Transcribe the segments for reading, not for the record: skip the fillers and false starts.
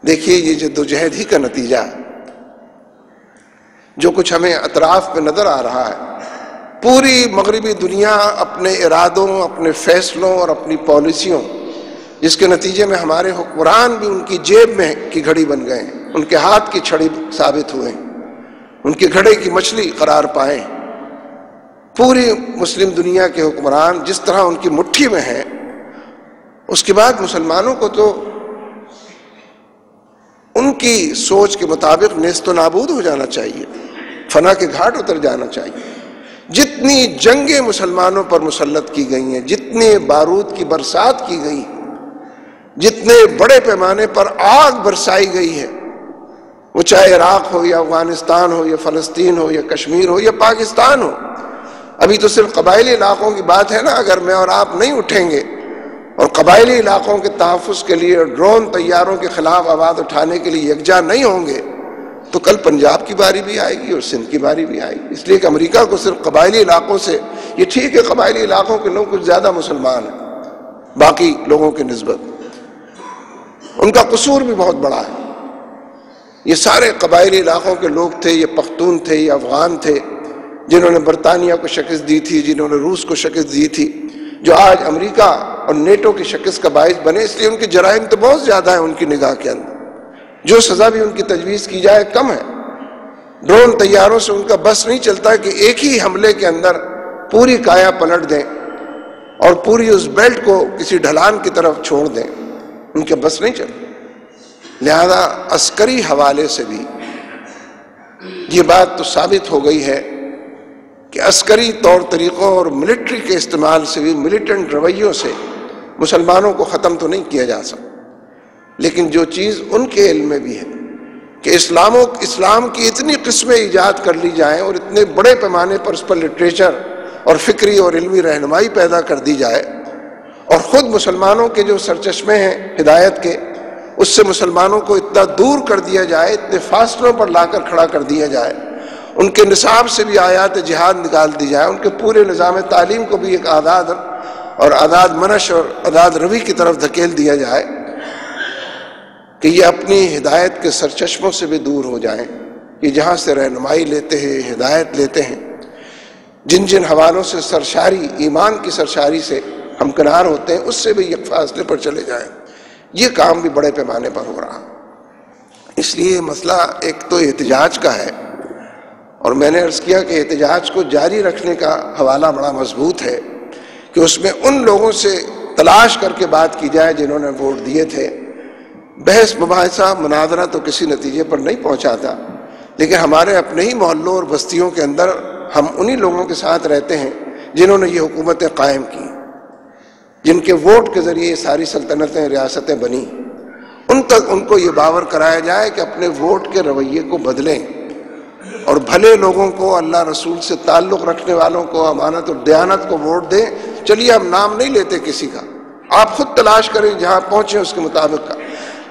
دیکھیے یہ جدوجہد ہی کا نتیجہ ہے جو کچھ ہمیں اطراف پہ نظر آ رہا ہے۔ پوری مغربی دنیا اپنے ارادوں، اپنے فیصلوں اور اپنی پالیسیوں، جس کے نتیجے میں ہمارے حکمران بھی ان کی جیب میں کی گھڑی بن گئے ہیں، ان کے ہاتھ کی چھڑی ثابت ہوئے ہیں، ان کے گھڑے کی مچھلی قرار پائیں۔ پوری مسلم دنیا کے حکمران جس طرح ان کی مٹھی میں ہیں، اس کے بعد مسلمانوں کو تو ان کی سوچ کے مطابق نیست و نابود ہو جانا چاہیے، فنا کے گھاٹ اتر جانا چاہیے۔ جتنی جنگیں مسلمانوں پر مسلط کی گئی ہیں، جتنے بارود کی برسات کی گئی، جتنے بڑے پیمانے پر آگ برسائی گئی ہے، وہ چاہے عراق ہو یا افغانستان ہو یا فلسطین ہو یا کشمیر ہو یا پاکستان ہو۔ ابھی تو صرف قبائلی علاقوں کی بات ہے نا، اگر میں اور آپ نہیں اٹھیں گے اور قبائلی علاقوں کے تحفظ کے لیے ڈرون طیاروں کے خلاف آواز اٹھانے کے لیے یکجا نہیں ہوں گے تو کل پنجاب کی باری بھی آئے گی اور سندھ کی باری بھی آئے گی۔ اس لیے کہ امریکہ کو صرف قبائلی علاقوں سے، یہ ٹھیک ہے قبائلی علاقوں کے لوگ کچھ زیادہ مسلمان ہیں باقی لوگوں کے نسبت، ان کا قصور بھی بہت بڑا ہے۔ یہ سارے قبائلی علاقوں کے لوگ تھے، یہ پختون تھے، یہ افغان تھے، جنہوں نے برطانیہ کو شکست دی تھی، جنہوں نے روس کو شکست دی تھی، جو آج امریکہ اور نیٹو کی شکست کا باعث بنے۔ اس لیے ان کے جرائم تو بہت زیادہ ہیں ان کی نگاہ کے اندر، جو سزا بھی ان کی تجویز کی جائے کم ہے۔ ڈرون طیاروں سے ان کا بس نہیں چلتا کہ ایک ہی حملے کے اندر پوری کایا پلٹ دیں اور پوری اس بیلٹ کو کسی ڈھلان کی طرف چھوڑ دیں، ان کے بس نہیں چلتا۔ لہذا عسکری حوالے سے بھی یہ بات تو ثابت ہو گئی ہے کہ عسکری طور طریقوں اور ملٹری کے استعمال سے بھی، ملیٹنٹ رویوں سے مسلمانوں کو ختم تو نہیں کیا جا سکتا۔ لیکن جو چیز ان کے علم میں بھی ہے کہ اسلام کی اتنی قسمیں ایجاد کر لی جائیں اور اتنے بڑے پیمانے پر اس پر لٹریچر اور فکری اور علمی رہنمائی پیدا کر دی جائے، اور خود مسلمانوں کے جو سرچشمے ہیں ہدایت کے، اس سے مسلمانوں کو اتنا دور کر دیا جائے، اتنے فاصلوں پر لا کر کھڑا کر دیا جائے، ان کے نصاب سے بھی آیات جہاد نکال دی جائے، ان کے پورے نظام تعلیم کو بھی ایک اعداد منش اور اعداد روی کی طرف دھکیل دیا جائے کہ یہ اپنی ہدایت کے سرچشموں سے بھی دور ہو جائیں، یہ جہاں سے رہنمائی لیتے ہیں، ہدایت لیتے ہیں، جن حوالوں سے سرشاری، ایمان کی سرشاری سے ہمکنار ہوتے ہیں، اس سے بھی یک فاصلے پر چلے جائیں۔ یہ کام بھی بڑے پیمانے پر ہو رہا۔ اس لیے مسئلہ ایک تو احتجاج کا ہے، اور میں نے عرض کیا کہ احتجاج کو جاری رکھنے کا حوالہ بڑا مضبوط ہے کہ اس میں ان لوگوں سے تلاش کر کے بات کی جائے جنہوں نے ووٹ دیے تھے۔ بحث مباحثہ مناظرہ تو کسی نتیجے پر نہیں پہنچاتا، لیکن ہمارے اپنے ہی محلوں اور بستیوں کے اندر ہم انہی لوگوں کے ساتھ رہتے ہیں جنہوں نے یہ حکومتیں قائم کی، جن کے ووٹ کے ذریعے ساری سلطنتیں، ریاستیں بنی۔ ان تک ان کو یہ باور کرایا جائے کہ اپنے ووٹ کے رویے کو بدلیں اور بھلے لوگوں کو، اللہ رسول سے تعلق رکھنے والوں کو، امانت اور دیانت کو ووٹ دیں۔ چلیے ہم نام نہیں لیتے کسی کا، آپ خود تلاش کریں جہاں پہنچیں اس کے مطابق کا،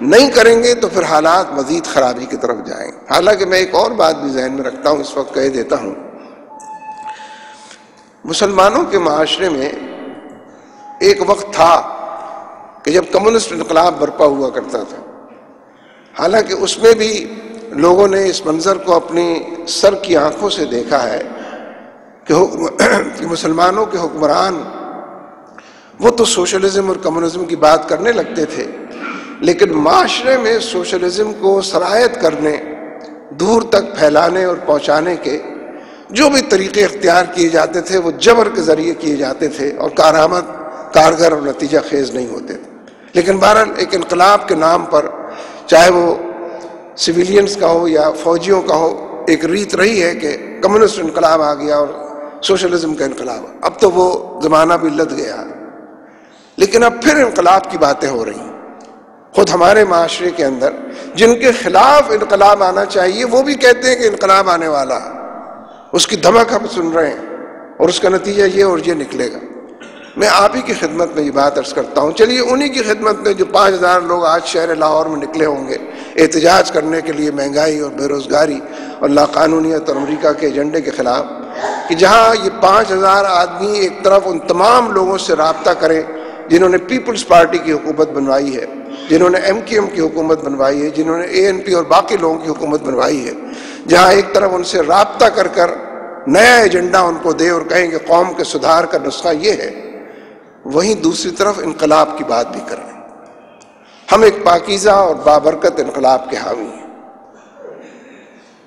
نہیں کریں گے تو پھر حالات مزید خرابی کی طرف جائیں۔ حالانکہ میں ایک اور بات بھی ذہن میں رکھتا ہوں، اس وقت کہہ دیتا ہوں، مسلمانوں کے معاشرے میں ایک وقت تھا کہ جب کمیونسٹ انقلاب برپا ہوا کرتا تھا، حالانکہ اس میں بھی لوگوں نے اس منظر کو اپنی سر کی آنکھوں سے دیکھا ہے کہ مسلمانوں کے حکمران وہ تو سوشلزم اور کمیونزم کی بات کرنے لگتے تھے، لیکن معاشرے میں سوشلزم کو سرایت کرنے، دور تک پھیلانے اور پہنچانے کے جو بھی طریقے اختیار کیے جاتے تھے وہ جبر کے ذریعے کیے جاتے تھے اور کارآمد، کارگر اور نتیجہ خیز نہیں ہوتے تھے۔ لیکن بہرحال ایک انقلاب کے نام پر، چاہے وہ سویلینز کا ہو یا فوجیوں کا ہو، ایک ریت رہی ہے کہ کمیونسٹ انقلاب آ گیا اور سوشلزم کا انقلاب۔ اب تو وہ زمانہ بھی لد گیا، لیکن اب پھر انقلاب کی باتیں ہو رہی ہیں۔ خود ہمارے معاشرے کے اندر جن کے خلاف انقلاب آنا چاہیے وہ بھی کہتے ہیں کہ انقلاب آنے والا، اس کی دھمک ہم سن رہے ہیں اور اس کا نتیجہ یہ اور یہ نکلے گا۔ میں آپ ہی کی خدمت میں یہ بات عرض کرتا ہوں، چلیے انہی کی خدمت میں جو 5000 لوگ آج شہر لاہور میں نکلے ہوں گے احتجاج کرنے کے لیے مہنگائی اور بے روزگاری اور لاقانونیت اور امریکہ کے ایجنڈے کے خلاف، کہ جہاں یہ 5000 آدمی ایک طرف ان تمام لوگوں سے رابطہ کریں جنہوں نے پیپلز پارٹی کی حکومت بنوائی ہے، جنہوں نے MQM کی حکومت بنوائی ہے، جنہوں نے ANP اور باقی لوگوں کی حکومت بنوائی ہے، جہاں ایک طرف ان سے رابطہ کر کر نیا ایجنڈا ان کو دے اور کہیں کہ قوم کے سدھار کا نسخہ یہ ہے، وہیں دوسری طرف انقلاب کی بات بھی کریں۔ ہم ایک پاکیزہ اور بابرکت انقلاب کے حامی ہیں۔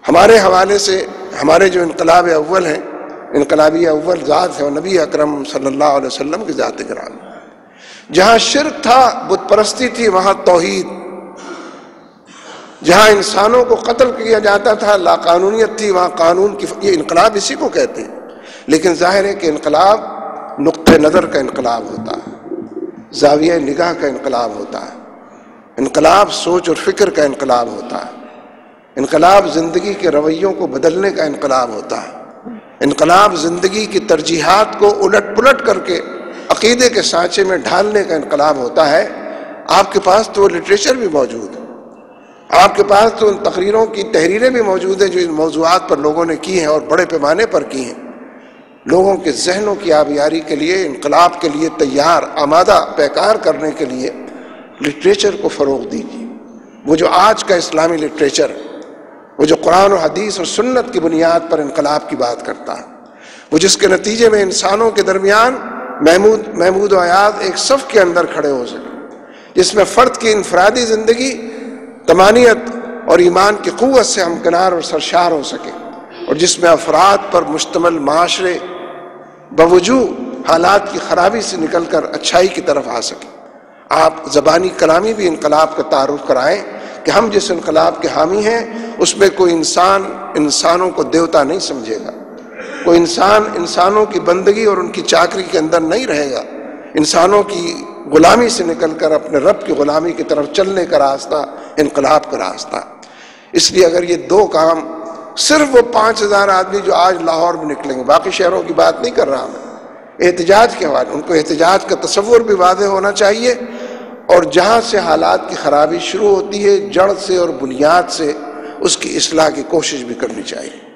ہمارے حوالے سے ہمارے جو انقلاب اول ہیں، انقلابی اول ذات ہے اور نبی اکرم صلی اللہ علیہ وسلم کی ذات گرامی۔ جہاں شرک تھا، بت پرستی تھی، وہاں توحید۔ جہاں انسانوں کو قتل کیا جاتا تھا، لا قانونیت تھی، وہاں قانون کی یہ انقلاب اسی کو کہتے ہیں۔ لیکن ظاہر ہے کہ انقلاب نقطہ نظر کا انقلاب ہوتا ہے، زاویہ نگاہ کا انقلاب ہوتا ہے، انقلاب سوچ اور فکر کا انقلاب ہوتا ہے، انقلاب زندگی کے رویوں کو بدلنے کا انقلاب ہوتا ہے، انقلاب زندگی کی ترجیحات کو الٹ پلٹ کر کے عقیدے کے سانچے میں ڈھالنے کا انقلاب ہوتا ہے۔ آپ کے پاس تو وہ لٹریچر بھی موجود ہے، آپ کے پاس تو ان تقریروں کی تحریریں بھی موجود ہیں جو ان موضوعات پر لوگوں نے کی ہیں اور بڑے پیمانے پر کی ہیں۔ لوگوں کے ذہنوں کی آبیاری کے لیے، انقلاب کے لیے تیار آمادہ پیکار کرنے کے لیے لٹریچر کو فروغ دیجیے۔ وہ جو آج کا اسلامی لٹریچر ہے، وہ جو قرآن و حدیث اور سنت کی بنیاد پر انقلاب کی بات کرتا ہے، وہ جس کے نتیجے میں انسانوں کے درمیان محمود و ایاز ایک صف کے اندر کھڑے ہو سکے، جس میں فرد کی انفرادی زندگی طمانینت اور ایمان کی قوت سے ہمکنار اور سرشار ہو سکے، اور جس میں افراد پر مشتمل معاشرے بوجود حالات کی خرابی سے نکل کر اچھائی کی طرف آ سکے۔ آپ زبانی کلامی بھی انقلاب کا تعارف کرائیں کہ ہم جس انقلاب کے حامی ہیں اس میں کوئی انسان انسانوں کو دیوتا نہیں سمجھے گا، کوئی انسان انسانوں کی بندگی اور ان کی چاکری کے اندر نہیں رہے گا، انسانوں کی غلامی سے نکل کر اپنے رب کی غلامی کی طرف چلنے کا راستہ انقلاب کا راستہ۔ اس لیے اگر یہ دو کام، صرف وہ 5000 آدمی جو آج لاہور میں نکلیں گے، باقی شہروں کی بات نہیں کر رہا میں، احتجاج کے حوالے، ان کو احتجاج کا تصور بھی واضح ہونا چاہیے، اور جہاں سے حالات کی خرابی شروع ہوتی ہے جڑ سے اور بنیاد سے اس کی اصلاح کی کوشش بھی کرنی چاہیے۔